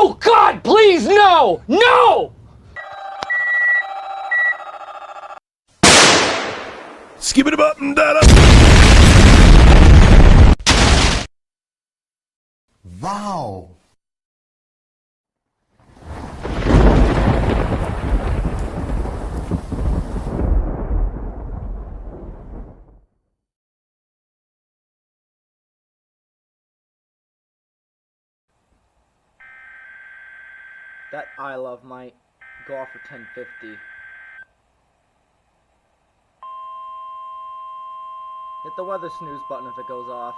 Oh God, please, no! No! Skip it up and down. Wow! That I love might go off for 1050. Hit the weather snooze button if it goes off.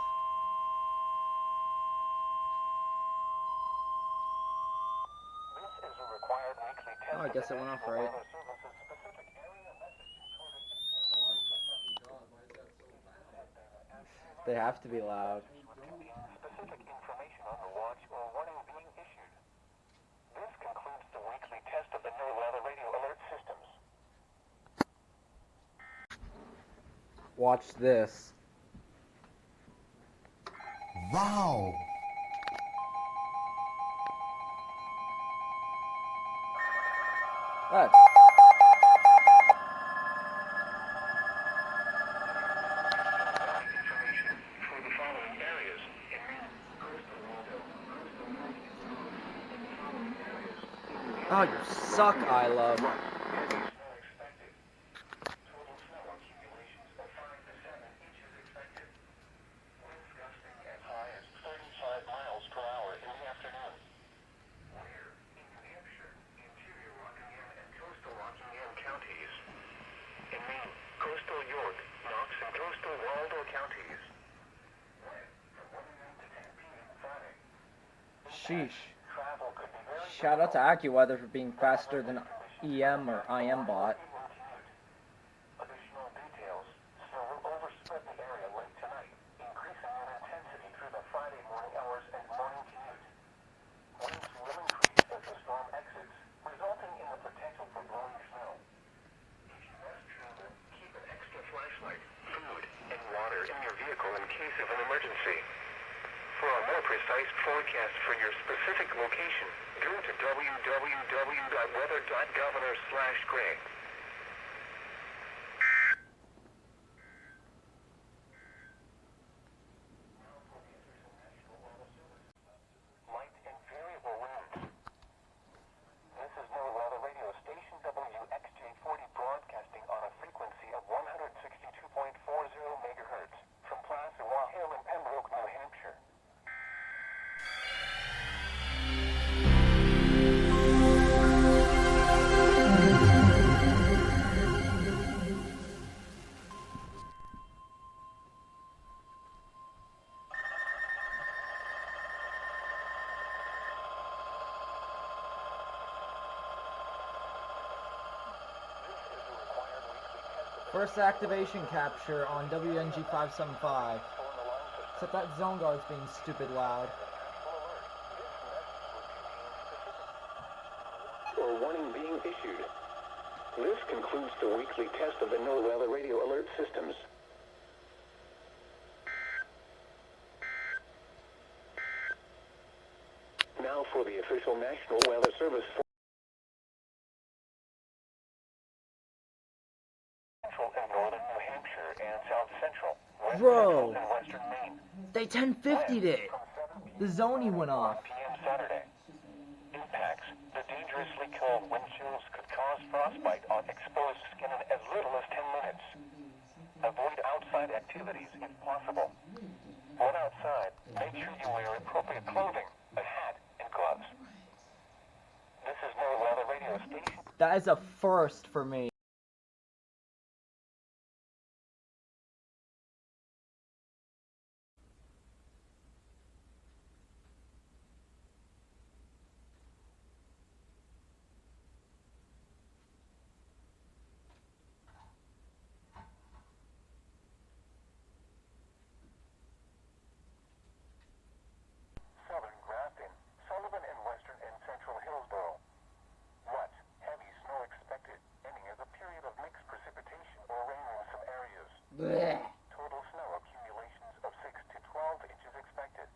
Oh, I guess it went off right. They have to be loud. Specific information on the watch or warning being issued. This concludes the weekly test of the new weather radio alert systems. Watch this. Wow! What? Oh, you suck, I love. Sheesh. Shout out to AccuWeather for being faster than EM or IM bot. Additional details. Snow will overspread the area late tonight, increasing in intensity through the Friday morning hours and morning commute. Winds will increase as the storm exits, resulting in the potential for blowing snow. If you must travel, keep an extra flashlight, food, and water in your vehicle in case of an emergency. For a more precise forecast for your specific location, go to www.weather.governor/gray. Light and variable winds. This is NOAA Weather Radio Station WXJ40 broadcasting on a frequency of 162.40 megahertz from Placer Hill in Pembroke, New Hampshire. First activation capture on WNG 575. Except that zone guard's being stupid loud. Or warning being issued. This concludes the weekly test of the NOAA Weather Radio Alert systems. Now for the official National Weather Service. Central and northern New Hampshire and south central. Bro, And western Maine. they 1050'd it. The zoning went off. p.m. Saturday. Impacts. The dangerously cold wind chills could cause frostbite on exposed skin in as little as 10 minutes. Avoid outside activities if possible. When outside, make sure you wear appropriate clothing, a hat, and gloves. This is NOAA Weather Radio Station. That is a first for me. Southern Grafton, Sullivan and western and central Hillsborough. What? Heavy snow expected, ending as a period of mixed precipitation or rain in some areas. Blech. Total snow accumulations of 6 to 12 inches expected.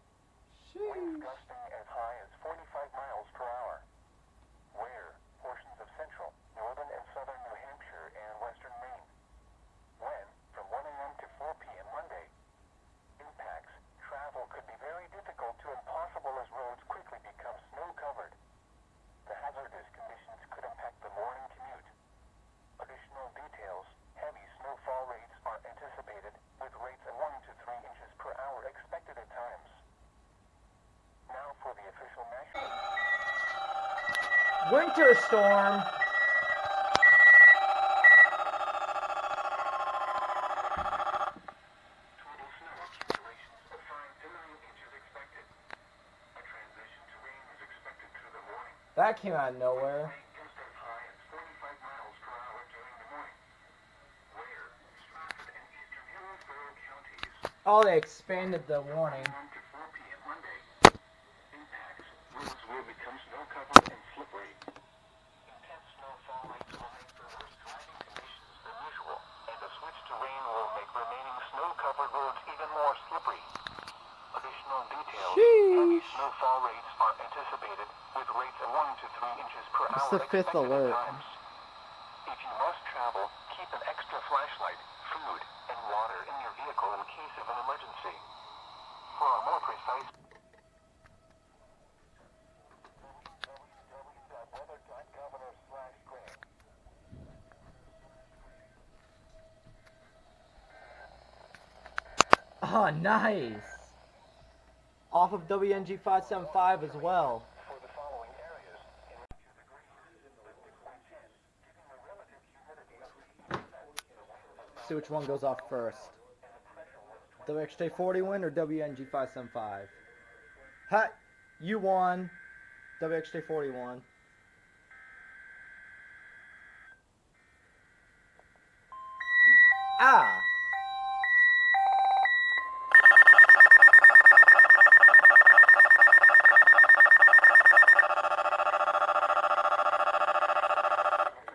Winds gusting as high as 45 miles per Winter storm. Total snow accumulations of 5 to 9 inches expected. A transition to rain is expected through the morning. That came out of nowhere. Just as high as 45 miles per hour during the morning. Ware, Stratford, and eastern Hillsborough counties. Oh, they expanded the warning. 1 to 4 p.m. Monday. Impacts. Roads will become snow-covered and slippery. Intense snowfall rates will make for worse driving conditions than usual, and a switch to rain will make remaining snow-covered roads even more slippery. Additional details. Heavy snowfall rates are anticipated, with rates of 1 to 3 inches per It's hour the fifth expected alert. at times. If you must travel, keep an extra flashlight, food, and water in your vehicle in case of an emergency. For a more precise www.weather.governor/grant. Oh, nice. Off of WNG 575 as well. For the following areas, in 2 degrees, lifting wind chance, giving a relative humidity of 80%. See which one goes off first. WXJ40 or WNG 575? Ha! You won. WXJ41. Ah!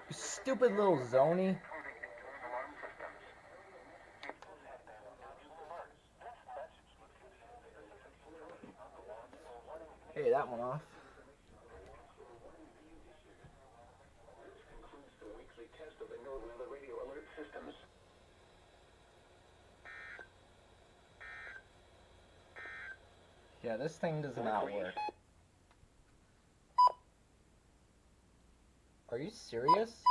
You stupid little Zony. Hey, that one off. This concludes the weekly test of the NOAA radio alert systems. Yeah, this thing does not work. Are you serious?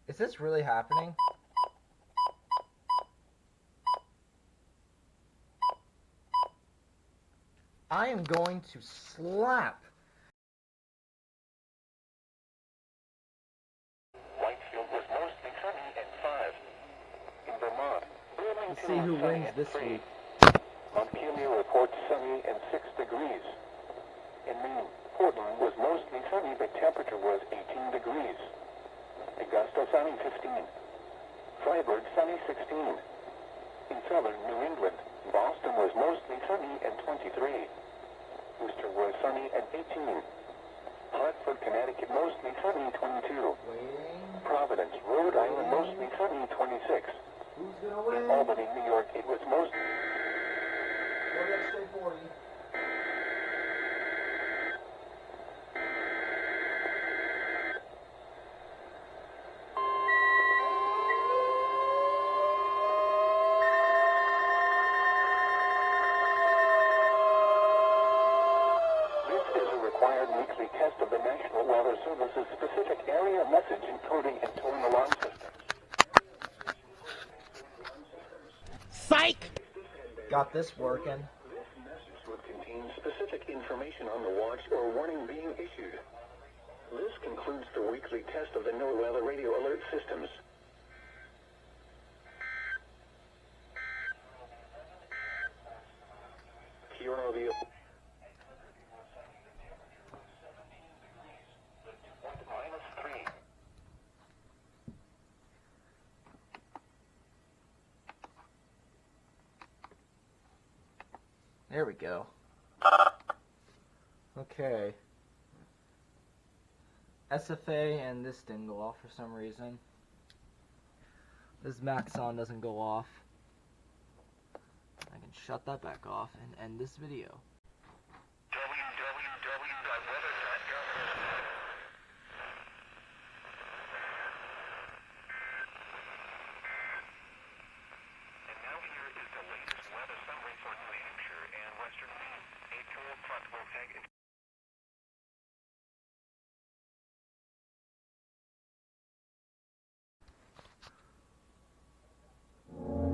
Is this really happening? I am going to slap. Whitefield was mostly sunny at 5. In Vermont, Burlington Let's see who was sunny wins at this 3. week. Montpelier reports sunny and 6 degrees. In Maine, Portland was mostly sunny, but temperature was 18 degrees. Augusta sunny 15. Freiburg sunny 16. In southern New England, Boston was mostly sunny and 23. Worcester was sunny and 18. Hartford, Connecticut mostly sunny 22. Providence, Rhode Island mostly sunny 26. Who's gonna In win? Albany, New York, it was mostly WXJ40. This is a required weekly test of the National Weather Service's specific area message encoding and towing alarm systems. Psych! Got this working. This message would contain specific information on the watch or warning being issued. This concludes the weekly test of the NOAA Weather Radio Alert systems. Here are the -3. There we go. Okay. SFA and this didn't go off for some reason. This Maxon doesn't go off. I can shut that back off and end this video. www.weather.gov. And now here is the latest weather summary for New Hampshire and Western Maine. A cold front will take it.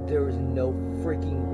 There is no freaking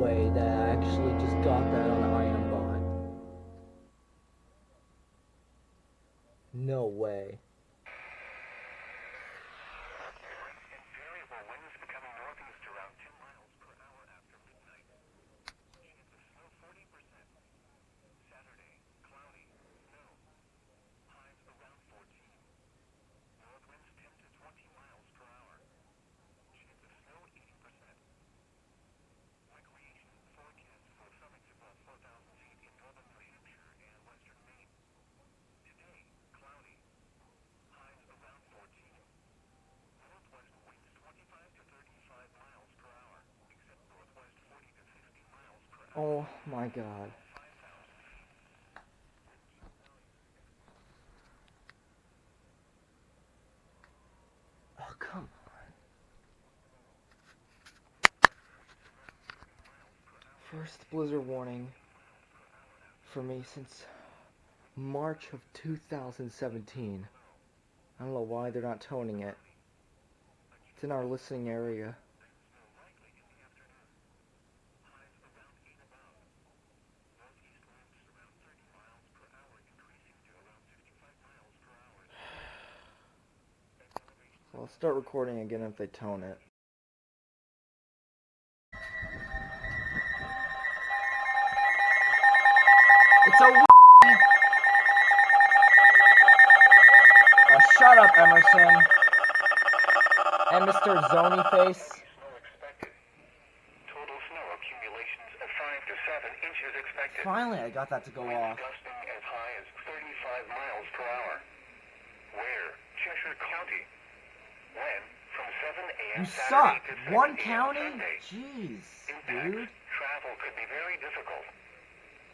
Oh my god. Oh, come on. First blizzard warning for me since March of 2017. I don't know why they're not toning it. It's in our listening area. So I'll start recording again if they tone it. It's a shut up, Emerson. And Mr. Zony Face. Snow expected. Total snow accumulations of 5 to 7 inches expected. Finally, I got that to go off. Gusting as high as 35 miles per hour. Where? Cheshire County. When? From 7 a.m. You Saturday suck. to 7 One a.m. county? Sunday. Jeez, Impacts. dude. Travel could be very difficult.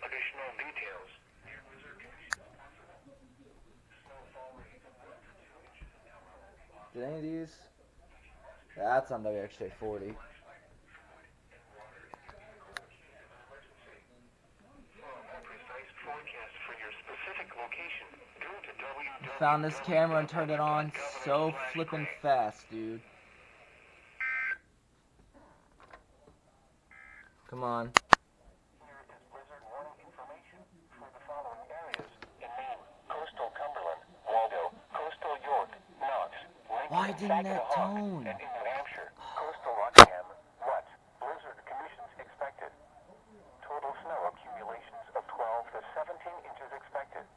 Additional details. Near blizzard conditions possible. Snowfall rates of 1 to 2 inches an hour. Did any of these? That's on WXJ 40. Found this camera and turned it on so flippin' fast, dude. Come on. Here is blizzard warning information for the following areas in Maine: coastal Cumberland, Waldo, coastal York, Knox, Lincoln, Why didn't that Saginaw, tone? and in New Hampshire, coastal Rockingham. What? Blizzard conditions expected. Total snow accumulations of 12 to 17 inches expected.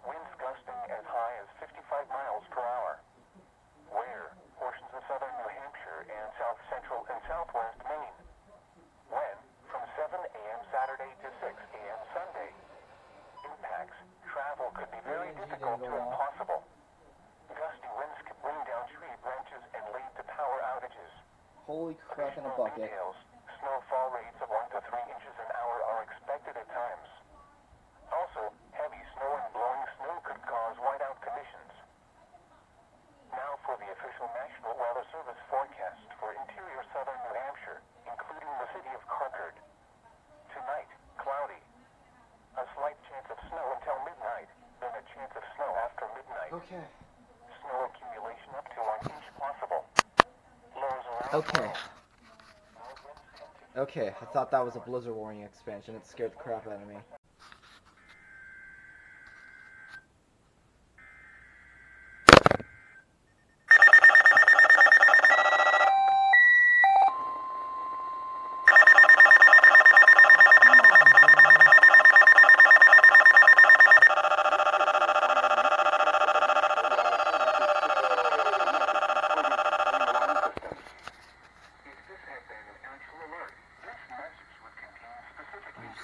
Winds gusting as high as 55 miles per hour. Where? Portions of southern New Hampshire and south central and southwest Maine. When? From 7 a.m. Saturday to 6 a.m. Sunday. Impacts. Travel could be very difficult to impossible. Gusty winds could bring down tree branches and lead to power outages. Holy crap in a Additional bucket. details. Snowfall rates of 1 to 3 inches an hour are expected at times. Also, heavy snow and blowing snow could cause whiteout conditions. Now for the official National Weather Service forecast for interior southern New Hampshire, including the city of Concord. Tonight, cloudy. A slight chance of snow until midnight, then a chance of snow after midnight. Okay. Snow accumulation up to 1 inch possible. Lows around Okay. 12. Okay, I thought that was a blizzard warning expansion. It scared the crap out of me.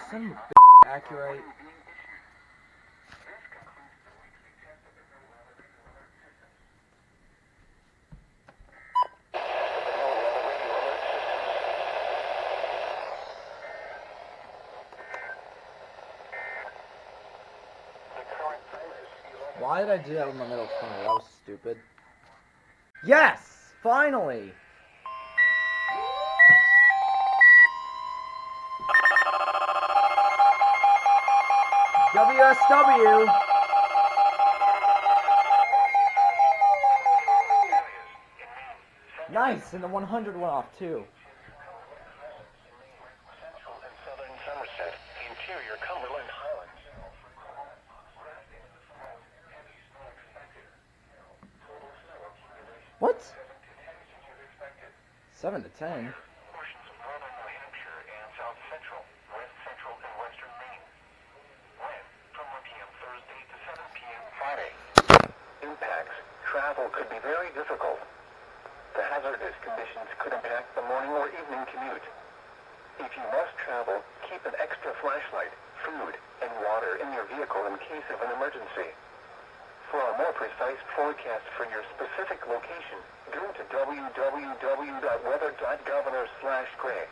Son of a bitch, accurate. Why did I do that with my middle finger? That was stupid. Yes! Finally! WSW! Nice! And the 100 went off too. Central and southern Somerset, interior Cumberland Highlands. What? 7 to 10? Portions of northern New Hampshire and south central, west central, and western Maine. When? From 1 p.m. Thursday to 7 p.m. Friday. Impacts. Travel could be very difficult. The hazardous conditions could impact the morning or evening commute. If you must travel, keep an extra flashlight, food, and water in your vehicle in case of an emergency. For a more precise forecast for your specific location, go to www.weather.gov/gray.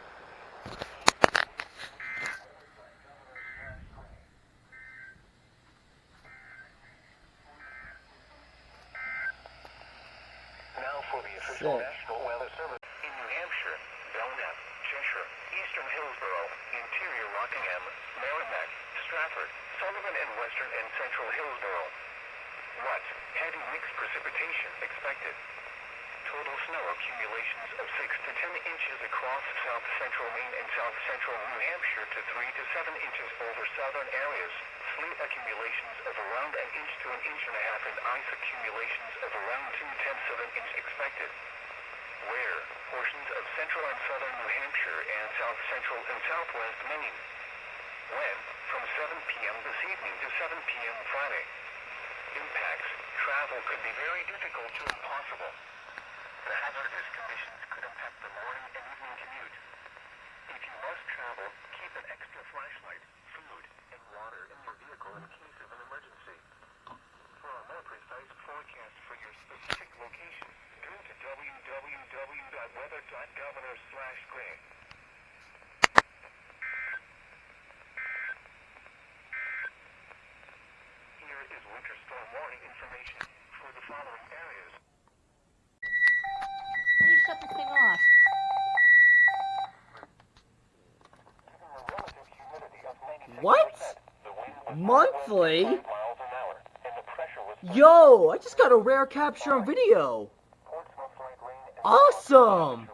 Eastern Hillsborough, Interior Rockingham, Merrimack, Stratford, Sullivan, and Western and Central Hillsborough. What? Heavy mixed precipitation expected. Total snow accumulations of 6 to 10 inches across south central Maine and south central New Hampshire to 3 to 7 inches over southern areas. Sleet accumulations of around an inch to an inch and a half and ice accumulations of around 2/10 of an inch expected. Where? Portions of central and southern New Hampshire and south central and southwest Maine. When? From 7 p.m. this evening to 7 p.m. Friday. Impacts. Travel could be very difficult to impossible. The hazardous conditions could impact the morning and evening commute. If you must travel, keep an extra flashlight, food, and water in your vehicle in case of an emergency. For a more precise forecast for your specific location, go to www.weather.governor/gray. Here is winter storm warning information for the following areas. How do you shut this thing off? What? Monthly? Yo, I just got a rare capture on video. Awesome!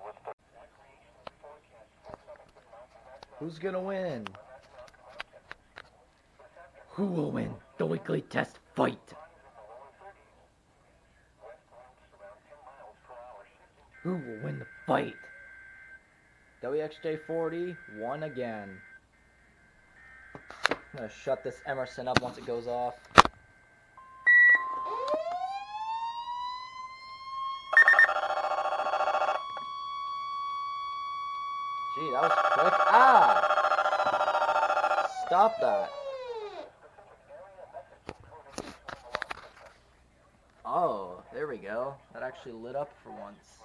Who's gonna win? Who will win the weekly test fight? Who will win the fight? WXJ40 won again. I'm gonna shut this Emerson up once it goes off. Gee, that was quick. Ah! Stop that. Oh, there we go. That actually lit up for once.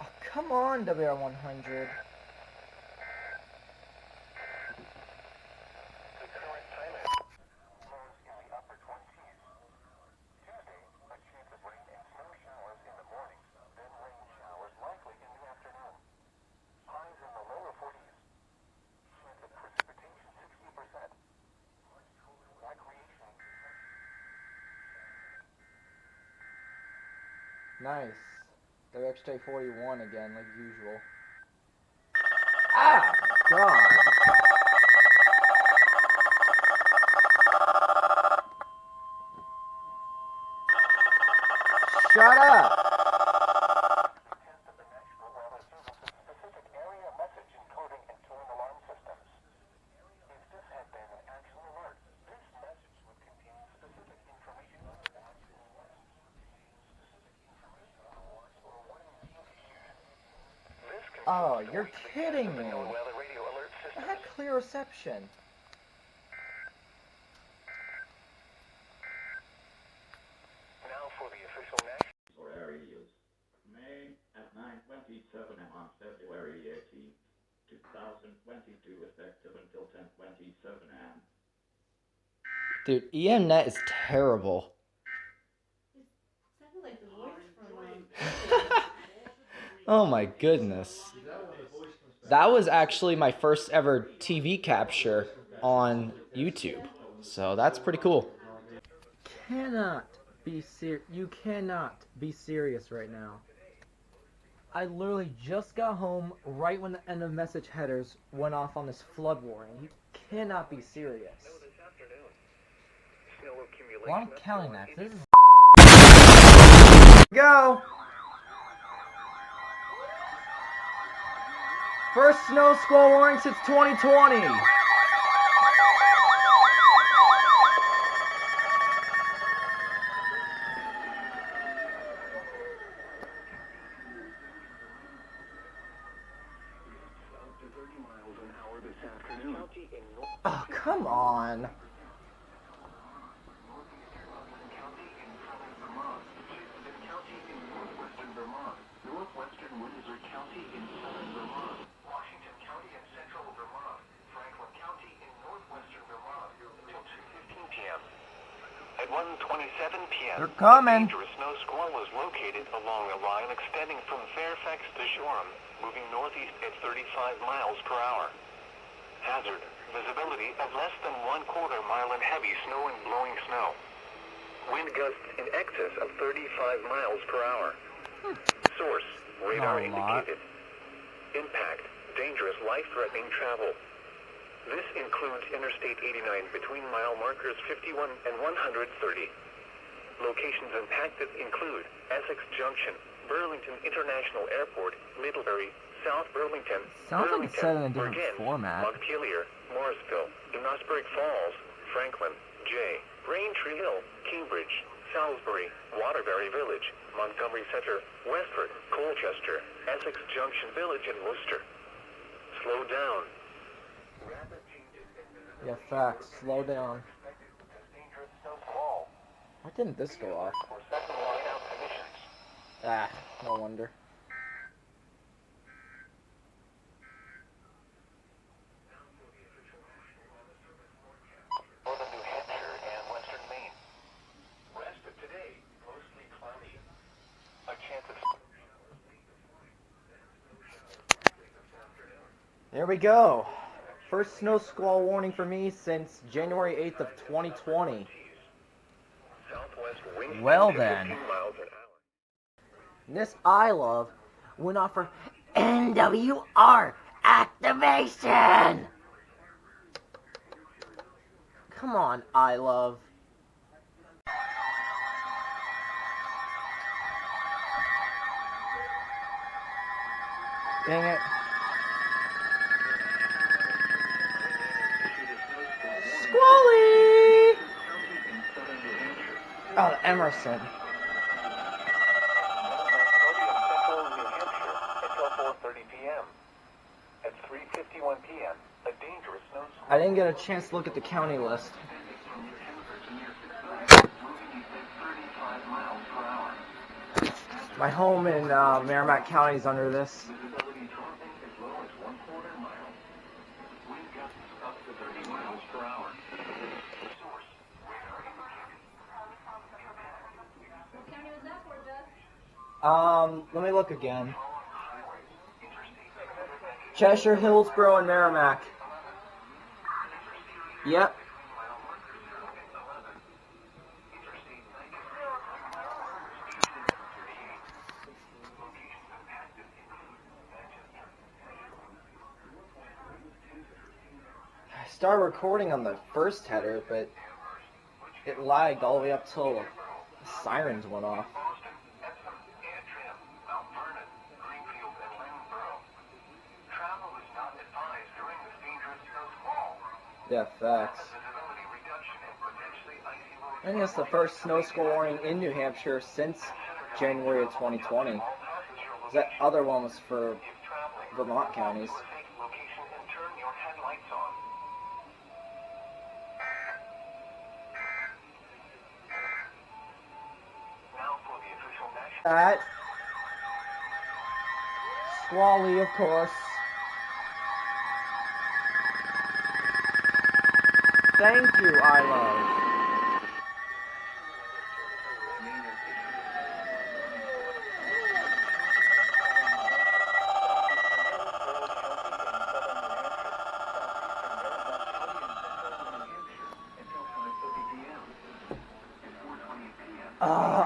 Oh, come on, WR100. Nice. WXJ41 again, like usual. Ah! God! Shut up! Oh, you're kidding me. I had clear reception. Now for the official national. For areas, May at 9:27 on February 18, 2022, effective until 10:27 am. Dude, EMNet is terrible. Sounded like the voice from Oh my goodness. That was actually my first ever TV capture on YouTube. So that's pretty cool. You cannot be serious right now. I literally just got home right when the end of message headers went off on this flood warning. You cannot be serious. Well, I'm counting that. This is go. First snow squall warning since 2020. Oh, come on. 11:27 p.m. They're coming. A dangerous snow squall was located along a line extending from Fairfax to Shoreham, moving northeast at 35 miles per hour. Hazard: visibility of less than 1/4 mile in heavy snow and blowing snow. Wind gusts in excess of 35 miles per hour. Source: radar Not a lot. indicated. Impact: dangerous, life-threatening travel. This includes Interstate 89 between mile markers 51 and 130. Locations impacted include Essex Junction, Burlington International Airport, Middlebury, South Burlington, Sounds like it's set in a different Bergen, format. Montpelier, Morrisville, Enosburg Falls, Franklin, Jay, Braintree Hill, Cambridge, Salisbury, Waterbury Village, Montgomery Center, Westford, Colchester, Essex Junction Village, and Worcester. Slow down. Yeah, facts. Slow down. Dangerous snow squall. Why didn't this go off? For second line out conditions. Ah, no wonder. Northern New Hampshire and western Maine. Rest of today, mostly cloudy. A chance of... There we go. First snow squall warning for me since January 8th of 2020. Southwest wind Well speed to then. 15 miles an hour. This I Love went off for NWR activation. Come on, I Love. Dang it. Squally! Oh, Emerson. Central New Hampshire until 4:30 p.m. At 3:51 p.m., a dangerous snowstorm. I didn't get a chance to look at the county list. My home in Merrimack County is under this. Let me look again. Cheshire, Hillsborough, and Merrimack. Yep. I started recording on the first header, but it lagged all the way up till the sirens went off. Yeah, facts. I think it's the first snow squall warning in New Hampshire since January of 2020. That other one was for Vermont counties. That Squally, of course. Thank you, I Love.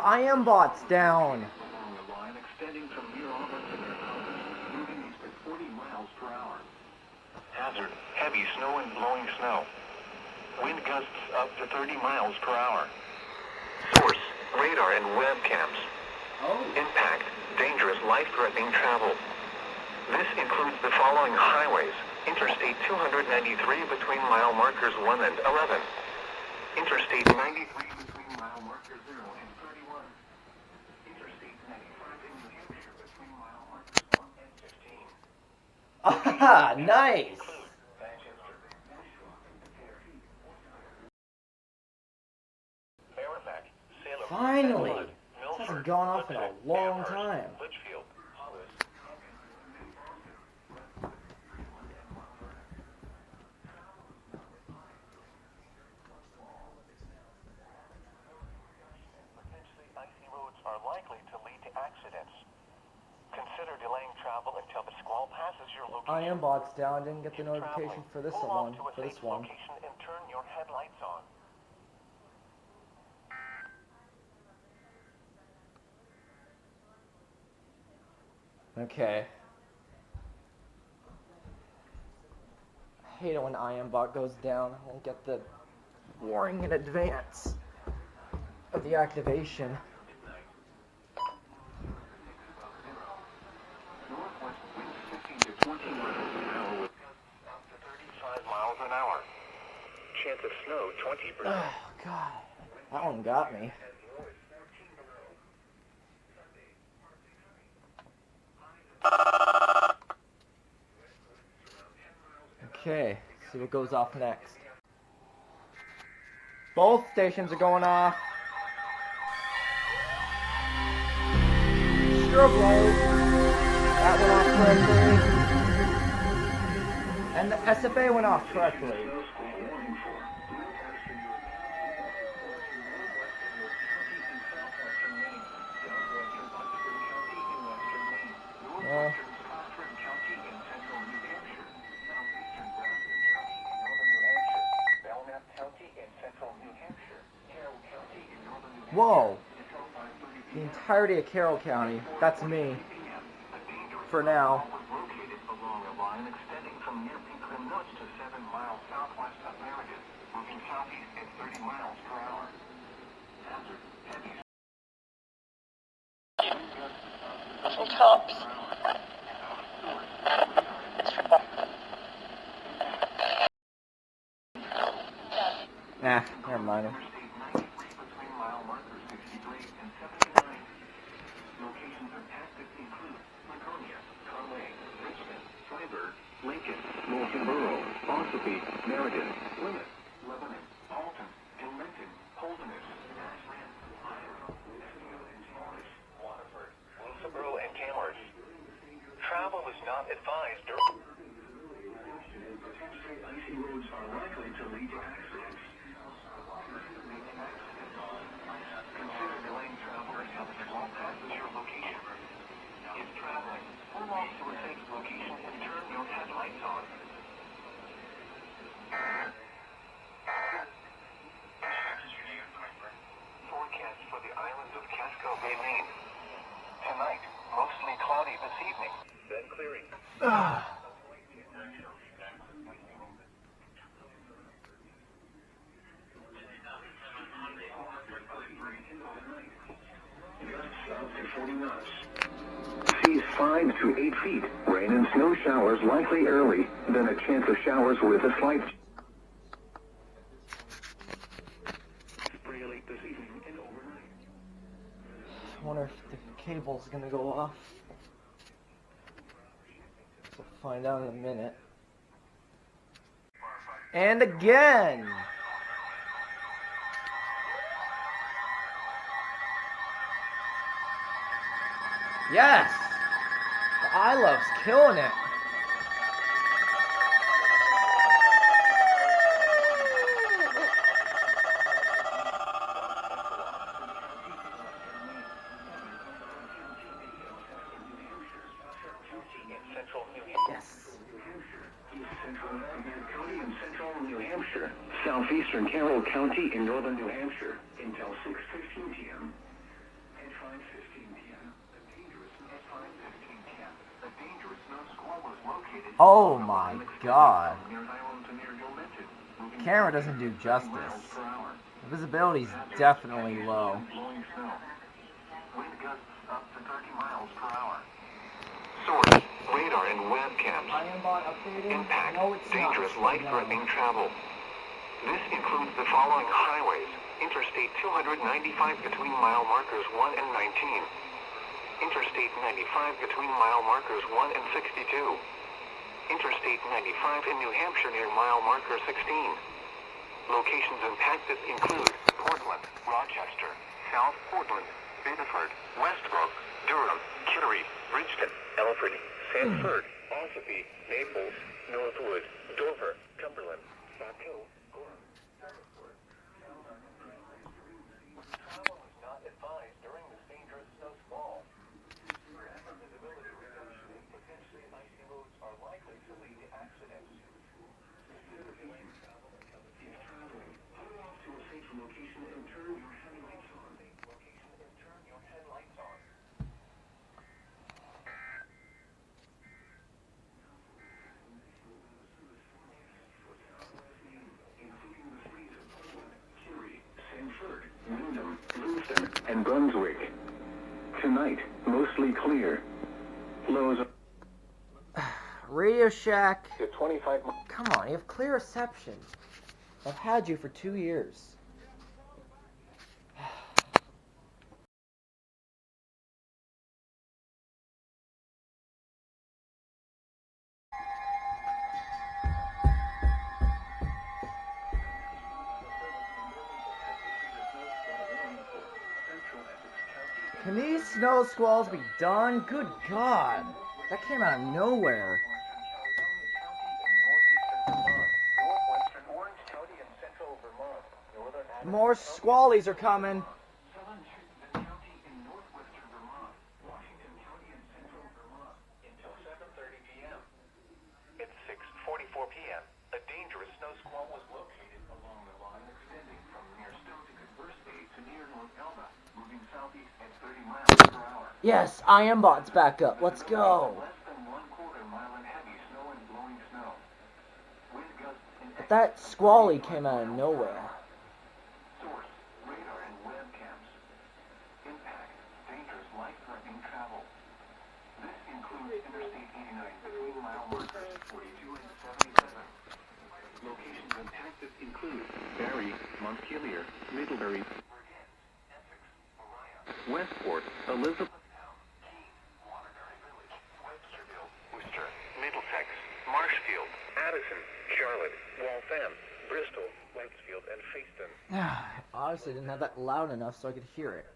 I am bots down. Hazard: heavy snow and blowing snow. Wind gusts up to 30 miles per hour. Source: radar and webcams. Impact: dangerous, life-threatening travel. This includes the following highways: Interstate 293 between mile markers 1 and 11. Interstate 93 between mile markers 0 and 31. Interstate 95 in New Hampshire between mile markers 1 and 15. Ah, nice. Merrimack, Salem, Finally. Edward, This Milford, hasn't gone off in a Lebanon, long Amherst, time. Litchfield, Hollis. iron bot's down. I didn't get the Keep notification traveling. for this Pull one. off to a safe location and turn your headlights on. Okay. I hate it when IMBot goes down. I won't get the warning in advance of the activation. Northwest winds 15 to 20 miles an hour with up to 35 miles an hour. Chance of snow 20%. Oh, God. That one got me. Okay, see what goes off next. Both stations are going off. Strobe light. That went off correctly. And the SFA went off correctly. Whoa! The entirety of Carroll County. That's me. For now. Tops. Nah, never mind. Locations impacted include Laconia, Conway, Richmond, Freiburg, Lincoln, Wilkesboro, Ossipee, Meriden, Plymouth, Lebanon, Alton, Gillinton, Holderness, Ashland, Idaho, Smithfield, and Morris, Waterford, Wilkesboro, and Camrose. Travel is not advised during potentially icy roads are likely to lead to accidents. Consider delaying travel until the small passes your location. If traveling, pull off to a safe location and turn your headlights on. Forecast for the island of Casco Bay, Maine. Tonight, mostly cloudy this evening, then clearing. South to 40 knots. Seas 5 to 8 feet. Rain and snow showers likely early, then a chance of showers with a slight spray late this evening and overnight. I wonder if the cable's gonna go off. We'll find out in a minute. And again! Yes! The iLove's killing it. Yes. County in central New Hampshire, southeastern Carroll County in northern New Hampshire until 6:15 p.m. At 5:15 p.m., the dangerous at 5:15 p.m. The dangerous snow squall was located. Oh my God. Near Highland to near Gillinton. The camera doesn't do justice. Miles per hour. The visibility's definitely low. Blowing snow. Wind gusts up to 30 miles per hour. Source: radar and webcams. IMBot updating? Impact: No, it's dangerous, not. life-threatening travel. This includes the following highways: Interstate 295 between mile markers 1 and 19. Interstate 95 between mile markers 1 and 62. Interstate 95 in New Hampshire near mile marker 16. Locations impacted include Portland, Rochester, South Portland, Biddeford, Westbrook, Durham, Kittery, Bridgeton, Elford, Sanford, Ossipee, Naples, Northwood, Dover, Cumberland, Saco, Gorham, Hereford. Travel is not advised during this dangerous snow squall. Visibility reduction and potentially icy roads are likely And Brunswick. Tonight, mostly clear. Lows Radio Shack. to 25. Come on, you have clear reception. I've had you for 2 years. Can these snow squalls be done? Good God. That came out of nowhere. More squallies are coming. At 6:44 p.m., a dangerous snow squall was located along the line extending from near Stone to near North Elba, moving southeast at 30 miles per hour. Yes, IMBot's back up. Let's go. Less than 1/4 mile in heavy snow and blowing snow. Wind gusts in But that squally came out of nowhere. source, radar and webcams. Impact, dangerous, life-threatening travel. This includes Interstate 89 between mile markers 42 and 77. Locations impacted include Barrie, Montpelier, Middlebury, Westport, Elizabeth, Waterbury Village, Websterville, Worcester, Middlesex, Marshfield, Addison, Charlotte, Waltham, Bristol, Whitesfield, and Fayston. I honestly didn't have that loud enough so I could hear it.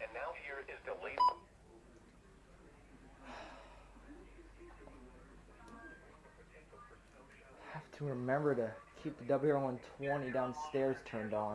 And now here is the latest. I have to remember to keep the WR120 downstairs turned on.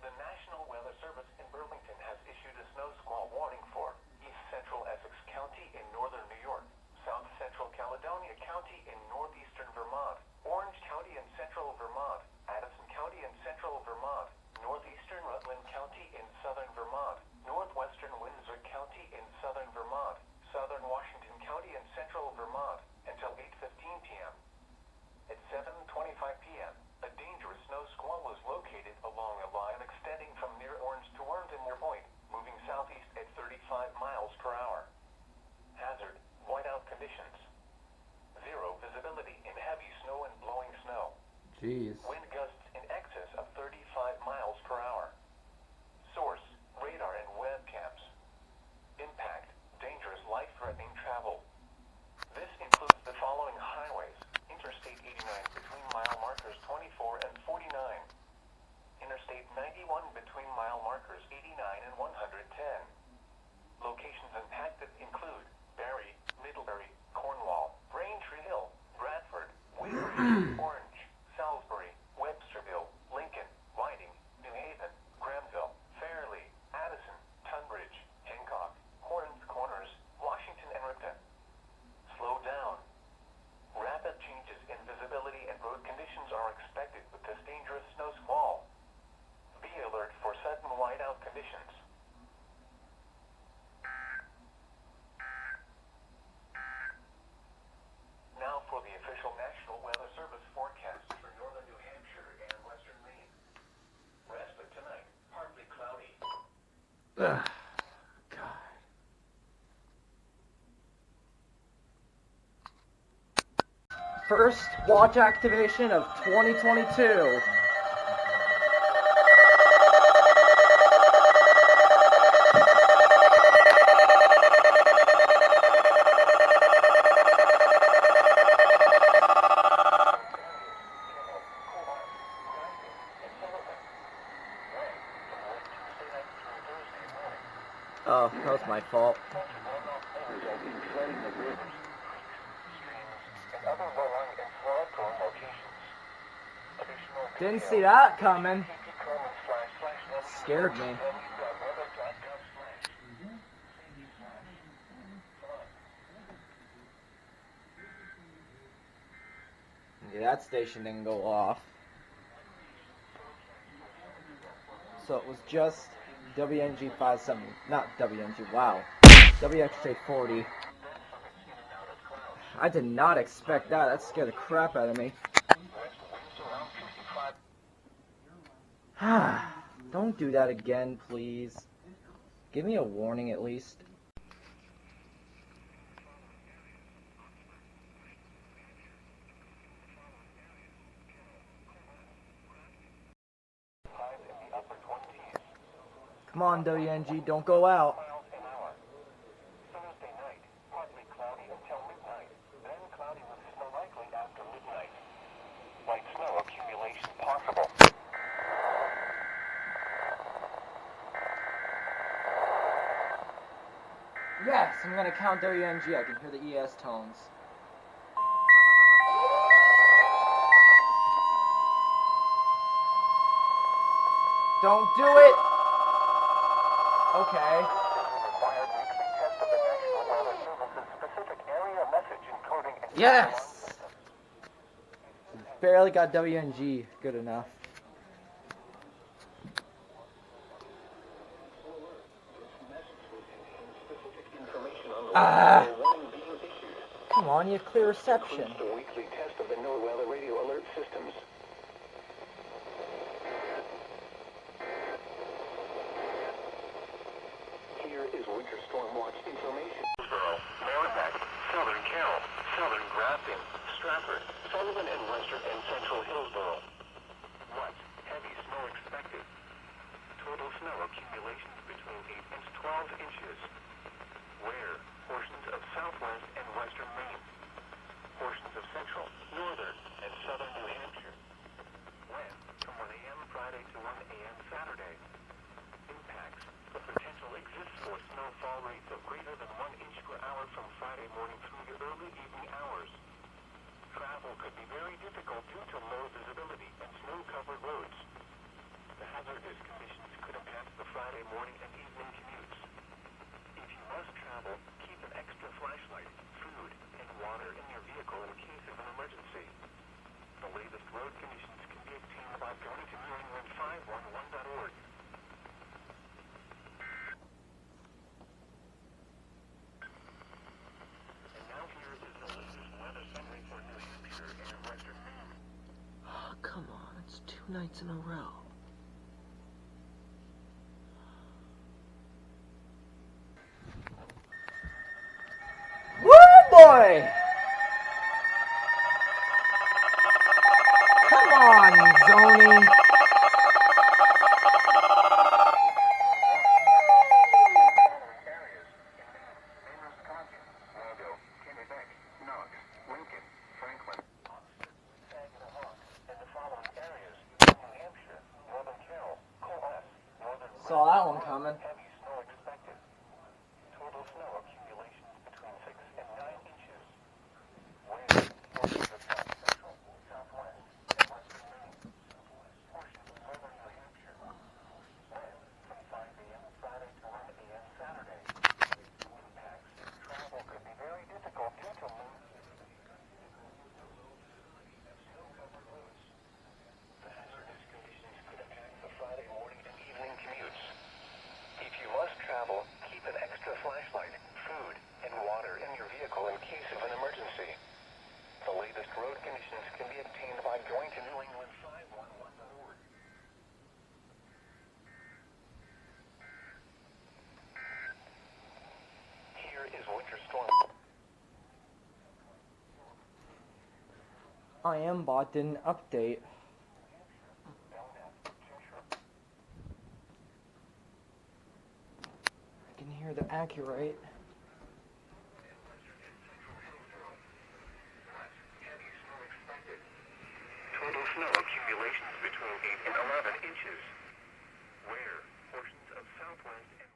The National Weather Service in Burlington has issued a snow squall warning for East Central Essex County in northern New York, South Central Caledonia County in northeastern Vermont, Orange County in central Vermont, Addison County in central Vermont, northeastern Rutland County in southern Vermont, northwestern Windsor County in southern Vermont, southern Washington County in central Vermont until 8:15 p.m. At 7:25 p.m., a dangerous snow squall was located along a line extending from near Orange to Warrenton Point, moving southeast at 35 miles per hour. Hazard, whiteout conditions. Zero visibility in heavy snow and blowing snow. Jeez. Wind gusts in excess of 35 miles per hour. Source, radar and webcams. Impact, dangerous, life-threatening travel. This includes the following highways: Interstate 89 between mile markers 24 and 49. Interstate 91 between mile markers 89 and 110. Locations impacted include Barrie, Middlebury, Cornwall, Braintree Hill, Bradford, Woodbridge, Orange, Salisbury, Websterville, Lincoln, Whiting, New Haven, Granville, Fairleigh, Addison, Tunbridge, Hancock, Horns Corners, Washington, and Ripon. Slow down. Rapid changes in visibility and road conditions are expected with this dangerous snow squall. Be alert for sudden whiteout conditions. Now for the official National Weather Service forecast for northern New Hampshire and western Maine. Rest of tonight, partly cloudy. Ugh. God. First watch activation of 2022. Didn't see that coming. Scared me. Yeah, that station didn't go off. So it was just WNG 57, not WNG, wow. WXJ 40. I did not expect that. That scared the crap out of me. Don't do that again, please. Give me a warning at least. Come on, WNG, don't go out. Thursday night, partly cloudy until midnight, then cloudy with snow likely after midnight. Light snow accumulation possible. Yes, I'm gonna count WNG. I can hear the EAS tones. Don't do it! Okay. Required weekly test of the National Weather Service's specific area message encoding. Yes! Barely got WNG good enough. Come on, you have clear reception. The weekly test of the NOAA Weather Radio Alert systems. Here is winter storm watch information. Merrimack, Southern Carroll, Southern Grafton, Stratford, Sullivan and Western and Central Hillsborough. What? Heavy snow expected. Total snow accumulations between 8 and 12 inches. Where? Portions of southwest and western Maine. Portions of central, northern, and southern New Hampshire. When? From 1 a.m. Friday to 1 a.m. Saturday. Impacts. The potential exists for snowfall rates of greater than 1 inch per hour from Friday morning through the early evening hours. Travel could be very difficult due to low visibility and snow-covered roads. The hazardous conditions could impact the Friday morning and evening commutes. If you must travel, keep an extra flashlight, food, and water in your vehicle in case of an emergency. The latest road conditions can be obtained by going to NewEngland511.org. And now here is the latest weather summary for New Hampshire and western Maine. Oh, come on, it's 2 nights in a row. Woo boy! Come on, Zony! Saw that one coming. Heavy snow expected. Total snow accumulations between 6 and 9 inches. Wind, portions of south central, southwest, and western Maine. Portions of northern New Hampshire. Wind from 5 a.m. Friday to 1 a.m. Saturday. Impacts. Travel could be very difficult due to snow-covered roads. The hazardous conditions could impact the Friday morning and evening commutes. If you must travel, keep an extra flashlight, food, and water in your vehicle in case of an emergency. The latest road conditions can be obtained by going to NewEngland511.org. Here is winter storm. IMBot didn't update. I can hear the accurate. Total snow accumulations between 8 and 11 inches. Where? Portions of southwest and